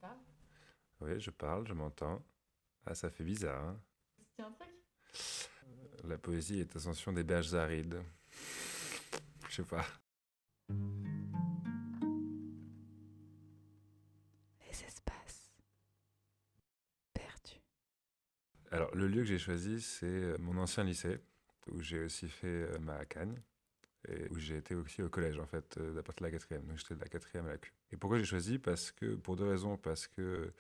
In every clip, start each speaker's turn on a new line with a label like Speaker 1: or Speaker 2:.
Speaker 1: parles?
Speaker 2: Oui, je parle, je m'entends. Ah, ça fait bizarre, hein.
Speaker 1: C'est un truc?
Speaker 2: La poésie est ascension des berges arides. Je sais pas.
Speaker 1: Les espaces perdus.
Speaker 2: Alors, le lieu que j'ai choisi, c'est mon ancien lycée, où j'ai aussi fait ma Cagne, et où j'ai été aussi au collège, en fait, à partir de la quatrième. Donc, j'étais de la quatrième à la Q. Et pourquoi j'ai choisi? Pour deux raisons. Parce que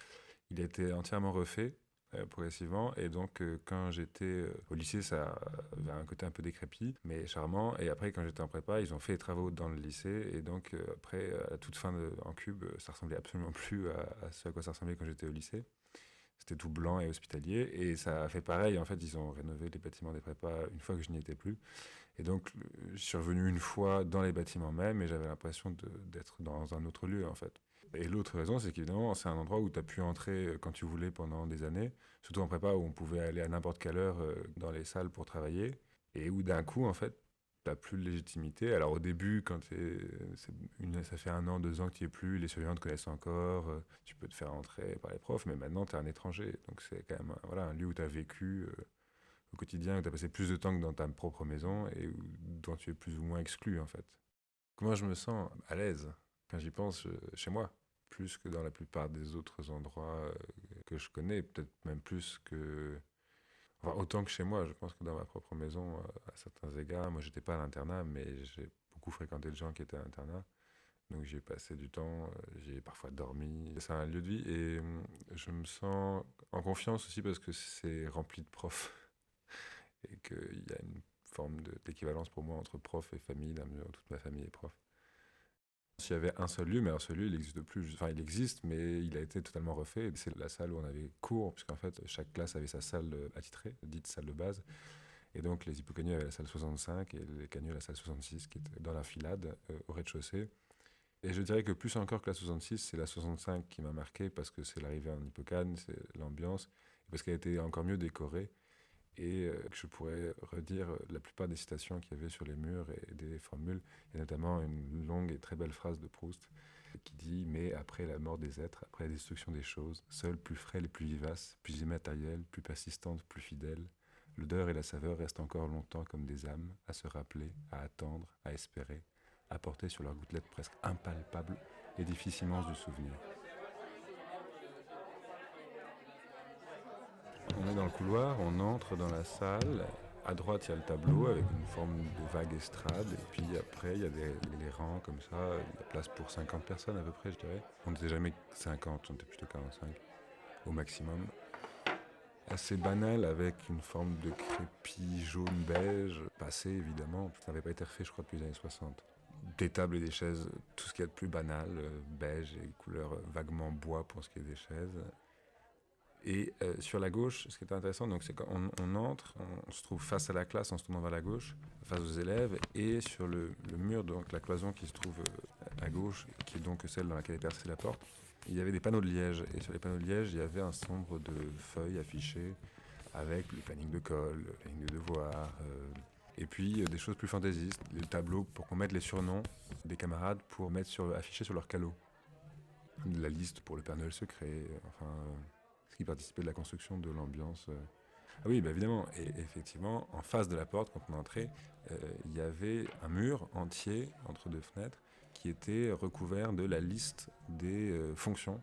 Speaker 2: il a été entièrement refait progressivement. Et donc, quand j'étais au lycée, ça avait un côté un peu décrépit, mais charmant. Et après, quand j'étais en prépa, ils ont fait les travaux dans le lycée. Et donc, après, à la toute fin en cube, ça ressemblait absolument plus à ce à quoi ça ressemblait quand j'étais au lycée. C'était tout blanc et hospitalier. Et ça a fait pareil. En fait, ils ont rénové les bâtiments des prépas une fois que je n'y étais plus. Et donc, je suis revenu une fois dans les bâtiments même et j'avais l'impression d'être dans un autre lieu, en fait. Et l'autre raison, c'est qu'évidemment, c'est un endroit où tu as pu entrer quand tu voulais pendant des années, surtout en prépa où on pouvait aller à n'importe quelle heure dans les salles pour travailler, et où d'un coup, en fait, t'as plus de légitimité. Alors au début, ça fait un an, 2 ans que tu y es plus, les surveillants te connaissent encore, tu peux te faire entrer par les profs, mais maintenant tu es un étranger. Donc c'est quand même voilà, un lieu où tu as vécu au quotidien, où tu as passé plus de temps que dans ta propre maison et dont tu es plus ou moins exclu en fait. Comment je me sens à l'aise quand j'y pense chez moi, plus que dans la plupart des autres endroits que je connais, peut-être même plus que... Enfin, autant que chez moi, je pense que dans ma propre maison, à certains égards, moi j'étais pas à l'internat, mais j'ai beaucoup fréquenté des gens qui étaient à l'internat, donc j'ai passé du temps, j'ai parfois dormi. C'est un lieu de vie et je me sens en confiance aussi parce que c'est rempli de profs et qu'il y a une forme d'équivalence pour moi entre prof et famille, dans la mesure où toute ma famille est prof. S'il y avait un seul lieu, mais alors ce lieu, il n'existe plus. Enfin, il existe, mais il a été totalement refait. C'est la salle où on avait cours, puisqu'en fait, chaque classe avait sa salle attitrée, dite salle de base. Et donc, les hypocagneux avaient la salle 65 et les cagneux la salle 66, qui était dans l'infilade, au rez-de-chaussée. Et je dirais que plus encore que la 66, c'est la 65 qui m'a marqué, parce que c'est l'arrivée en hypocagne, c'est l'ambiance, et parce qu'elle a été encore mieux décorée et que je pourrais redire la plupart des citations qu'il y avait sur les murs et des formules, et notamment une longue et très belle phrase de Proust qui dit «Mais après la mort des êtres, après la destruction des choses, seuls, plus frêles et plus vivaces, plus immatériels, plus persistantes, plus fidèles, l'odeur et la saveur restent encore longtemps comme des âmes, à se rappeler, à attendre, à espérer, à porter sur leurs gouttelettes presque impalpables l'édifice immense du souvenir.» On est dans le couloir, on entre dans la salle. À droite, il y a le tableau avec une forme de vague estrade. Et puis après, il y a les rangs comme ça. Il y a place pour 50 personnes à peu près, je dirais. On n'était jamais 50, on était plutôt 45 au maximum. Assez banal avec une forme de crépi jaune-beige. Passé évidemment, ça n'avait pas été refait, je crois, depuis les années 60. Des tables et des chaises, tout ce qu'il y a de plus banal, beige et couleur vaguement bois pour ce qui est des chaises. Et sur la gauche, ce qui est intéressant, donc, c'est qu'on entre, on se trouve face à la classe en se tournant vers la gauche, face aux élèves, et sur le mur, donc la cloison qui se trouve à gauche, qui est donc celle dans laquelle est percée la porte, il y avait des panneaux de liège. Et sur les panneaux de liège, il y avait un certain nombre de feuilles affichées avec le planning de colle, le planning de devoirs, et puis des choses plus fantaisistes, les tableaux pour qu'on mette les surnoms des camarades pour afficher sur leur calot. La liste pour le Père Noël secret, enfin, ce qui participait de la construction de l'ambiance. Ah oui, bah évidemment. Et effectivement, en face de la porte, quand on entrait, il y avait un mur entier entre deux fenêtres qui était recouvert de la liste des fonctions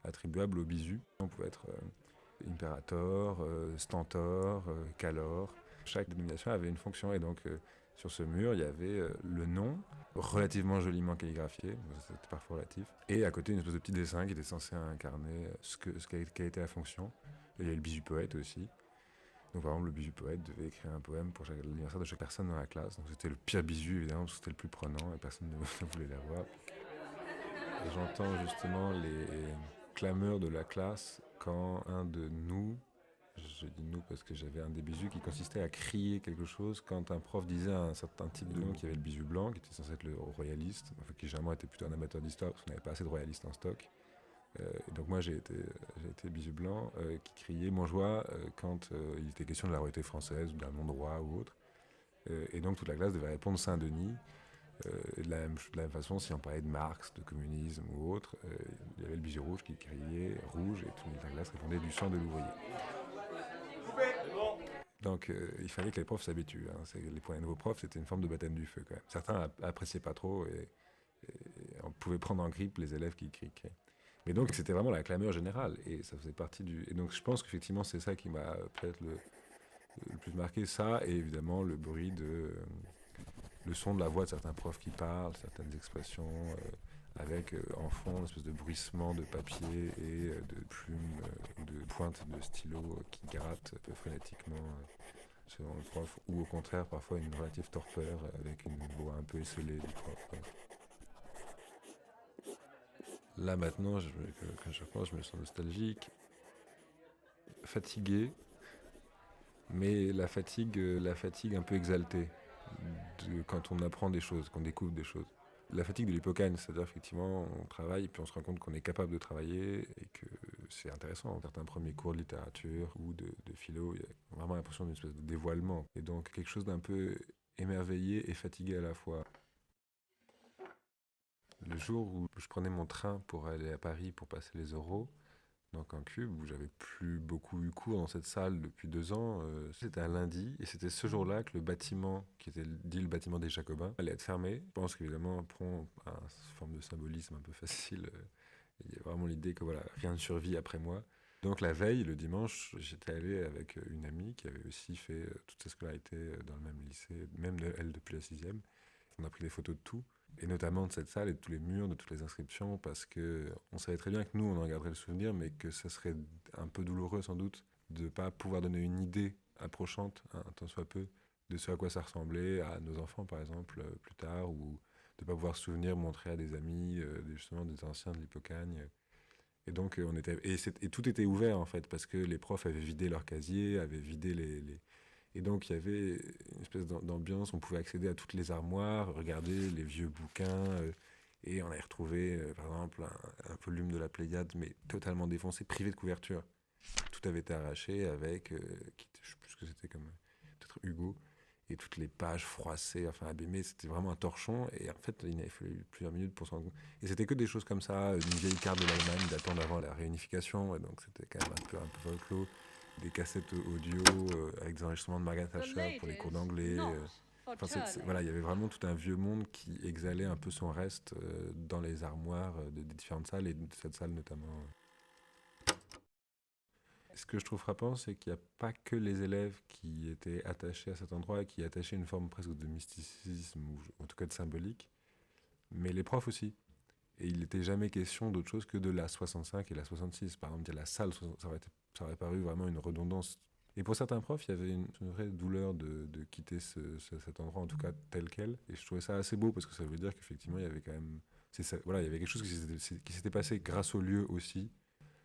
Speaker 2: attribuables au bisu. On pouvait être imperator, stentor, calor. Chaque dénomination avait une fonction et donc sur ce mur, il y avait le nom, relativement joliment calligraphié, c'était parfois relatif, et à côté une espèce de petit dessin qui était censé incarner qu'a été la fonction. Et il y avait le bisu poète aussi. Donc par exemple, le bisu poète devait écrire un poème pour l'anniversaire de chaque personne dans la classe. Donc c'était le pire bisu évidemment, parce que c'était le plus prenant et personne ne voulait l'avoir. Et j'entends justement les clameurs de la classe quand un de nous, je dis nous parce que j'avais un des bisus qui consistait à crier quelque chose quand un prof disait à un certain type de nous qui avait le bisu blanc, qui était censé être le royaliste, enfin, qui généralement était plutôt un amateur d'histoire parce qu'on n'avait pas assez de royalistes en stock. Et donc moi j'ai été bisu blanc qui criait Montjoie quand il était question de la royauté française ou d'un nom de roi ou autre. Et donc toute la classe devait répondre Saint-Denis De la même façon, si on parlait de Marx, de communisme ou autre, il y avait le bijoux rouge qui criait rouge et tout le monde à la classe répondait du sang de l'ouvrier. Donc il fallait que les profs s'habituent. Hein. Pour les nouveaux profs, c'était une forme de baptême du feu quand même. Certains appréciaient pas trop et on pouvait prendre en grippe les élèves qui criaient. Mais donc c'était vraiment la clameur générale et ça faisait partie du. Et donc je pense qu'effectivement c'est ça qui m'a peut-être le plus marqué, ça et évidemment le bruit le son de la voix de certains profs qui parlent, certaines expressions, avec en fond une espèce de bruissement de papier et de plumes ou de pointes de stylo qui grattent un peu frénétiquement selon le prof, ou au contraire parfois une relative torpeur avec une voix un peu esselée du prof. Là maintenant, quand je repense, je me sens nostalgique, fatigué, mais la fatigue un peu exaltée quand on apprend des choses, qu'on découvre des choses. La fatigue de l'hypocagne, c'est-à-dire effectivement on travaille et puis on se rend compte qu'on est capable de travailler et que c'est intéressant. Dans certains premiers cours de littérature ou de philo, il y a vraiment l'impression d'une espèce de dévoilement. Et donc quelque chose d'un peu émerveillé et fatigué à la fois. Le jour où je prenais mon train pour aller à Paris pour passer les oraux, donc en cube, où j'avais plus beaucoup eu cours dans cette salle depuis 2 ans, c'était un lundi, et c'était ce jour-là que le bâtiment, qui était dit le bâtiment des Jacobins, allait être fermé. Je pense qu'évidemment, prend une forme de symbolisme un peu facile. Il y a vraiment l'idée que voilà, rien ne survit après moi. Donc la veille, le dimanche, j'étais allé avec une amie qui avait aussi fait toute sa scolarité dans le même lycée, même elle depuis la sixième. On a pris des photos de tout, et notamment de cette salle et de tous les murs, de toutes les inscriptions, parce que on savait très bien que nous, on en garderait le souvenir, mais que ça serait un peu douloureux sans doute de ne pas pouvoir donner une idée approchante, hein, un tant soit peu, de ce à quoi ça ressemblait à nos enfants, par exemple, plus tard, ou de ne pas pouvoir se souvenir, montrer à des amis, justement des anciens de l'Hippocagne. Et donc, et tout était ouvert, en fait, parce que les profs avaient vidé leur casier, avaient vidé et donc il y avait une espèce d'ambiance, on pouvait accéder à toutes les armoires, regarder les vieux bouquins, et on avait retrouvé par exemple un volume de la Pléiade, mais totalement défoncé, privé de couverture. Tout avait été arraché avec, je sais plus ce que c'était comme, peut-être Hugo, et toutes les pages froissées, enfin abîmées, c'était vraiment un torchon, et en fait il avait fallu plusieurs minutes pour s'en rendre compte. Et c'était que des choses comme ça, une vieille carte de l'Allemagne datant d'avant la réunification, et donc c'était quand même un peu folklore, des cassettes audio avec des enregistrements de Margaret Thatcher pour les cours d'anglais. Enfin, voilà, il y avait vraiment tout un vieux monde qui exhalait un peu son reste dans les armoires des différentes salles et de cette salle notamment. Ce que je trouve frappant, c'est qu'il n'y a pas que les élèves qui étaient attachés à cet endroit et qui attachaient une forme presque de mysticisme ou en tout cas de symbolique, mais les profs aussi. Et il n'était jamais question d'autre chose que de la 65 et la 66. Par exemple, la salle, ça aurait paru vraiment une redondance. Et pour certains profs, il y avait une vraie douleur de quitter cet endroit, en tout cas tel quel. Et je trouvais ça assez beau parce que ça veut dire qu'effectivement, il y avait quand même. Voilà, il y avait quelque chose qui s'était passé grâce au lieu aussi.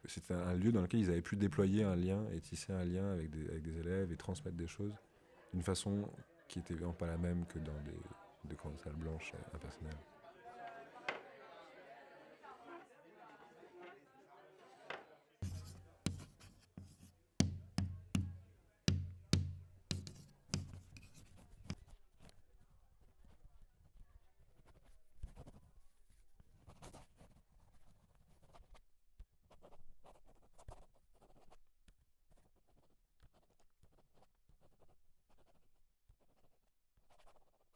Speaker 2: C'était un lieu dans lequel ils avaient pu déployer un lien et tisser un lien avec des élèves et transmettre des choses d'une façon qui était vraiment pas la même que dans des grandes salles blanches impersonnelles.